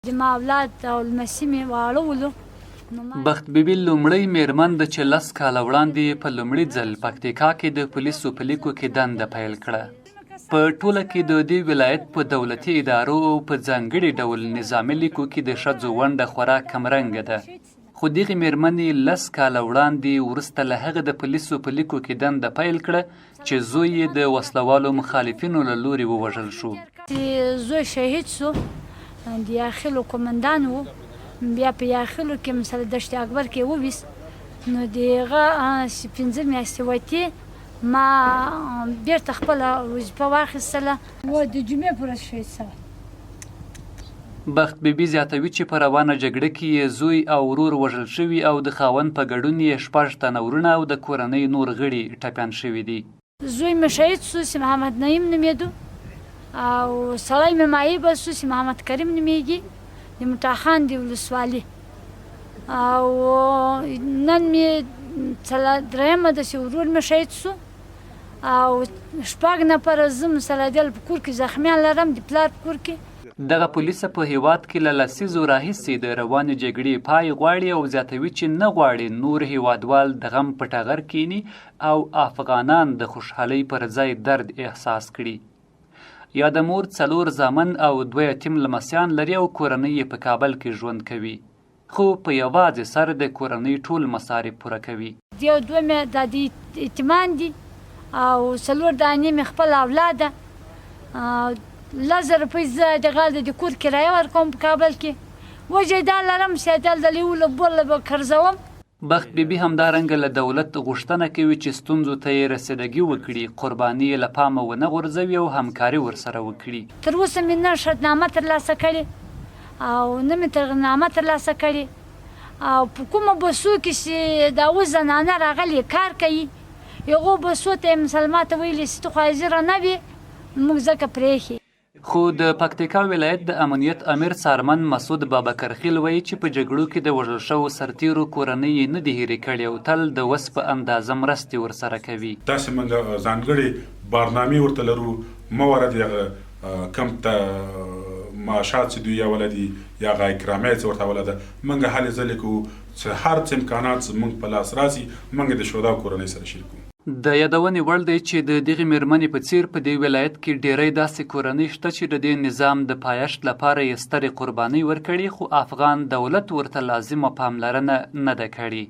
زما اولاد او لمسي مې واړولو. بخت بیبي لومړۍ مېرمن ده چې 10 کاله وړاندې په لومړي ځل پکتیکا کې د پولیسو په لیکو کې دنده پیل کړه. په ټوله کې د دې ولایت په دولتي ادارو او په ځانګړي ډول نظامي لیکو کې د ښځو ونډه خورا کمرنګه ده. خو دغې مېرمنې 10 کاله وړاندې وروسته له هغه د پولیسو په لیکو کې دنده پیل کړه چې زوی یې د وسله والو مخالفینو له لوري ووژل شو. زوی شهید سو، د یاخیلو قومندان و، بیا په یاخیلو کې مثلا دشت اکبر کې وویست، نو د هغه 15 میاشتې وتې ما بیرته خپله وظیفه واخیستله و د جمعې په ورځ شهید سوی. بخت بیبي زیاتوي چې په روانه جګړه کې یې زوی او ورور وژل شوي او د خاوند په ګډون یې 6 تنه ورونه او د کورنۍ نور غړي ټپیان شوي دي. زوی مې شهید سو چې محمد نعیم نومېدو، او سړی مې معیبه سو چې محمد کریم نومېږي، د مټاخان د ولسوالي. او نن مې درېیمه ده چې ورور مې شهید سو، او 6 نفره زه مثلا دل په کور کې زخمیان لرم، د پلار په کور کې. دغه پولیسه په هیواد کې له لسیزو راهیسې د روانې جګړې پای غواړي او زیاتوي چې نه غواړي نور هیوادوال د غم په ټغر کینی او افغانان د خوشحالۍ پر ځای درد احساس کړي. یا د مور 4 زامن او 2 یتیم لمسیان لري او کورنۍ یې په کابل کې ژوند کوي، خو په یوازې سر د کورنۍ ټول مصارف پوره کوي. یو 2 مې د یتیمان دي او 4 دانې مې خپل اولاده، 1000 روپۍ زه د کور کرایه ورکوم په کابل کې، وجه دا لرم چې دلته له بوله به قرضوم. بخت بیبي همدارنګه له دولت غوښتنه کوي چې ستونزو ته یې رسیدګي وکړي، قرباني یې له پامه ونه غورځوي او همکاري ورسره وکړي. تر اوسه مې نه شرطنامه ترلاسه کړې او نه مې ترغنامه ترلاسه کړې، او په کومه بسو کې چې دا اوس زنانه راغلي کار کوي، هغو بسو ته یې مسلماته ویلي چې ته خو حاضره نه وې، موږ ځکه پرېښي. خو د پکتیکا ولایت د امنیت امیر څارمن مسعود بابکرخیل وایي چې په جګړو کې د وژل شوو سرتیرو کورنۍ یې نه دي هېرې کړې او تل د وس په اندازه مرستې ورسره کوي. داسې موږ ځانګړې برنامې ورته لرو، موارد هغه کم ته معاشات چې دوی یوله دي یا هغه اکرامۍ چې ورته اوله ده، موږ هلې ځلې کوو چې هر څه امکانات زموږ په لاس راسي، موږ د شهداو کورنۍ سره شریکو. د یادونې وړ دی چې د دغې مېرمنې په څیر په دې ولایت کې ډیری داسې کورنۍ شته چې د دې نظام د پایښت لپاره یې سترې قربانۍ ورکړي، خو افغان دولت ورته لازمه پاملرنه نه ده کړې.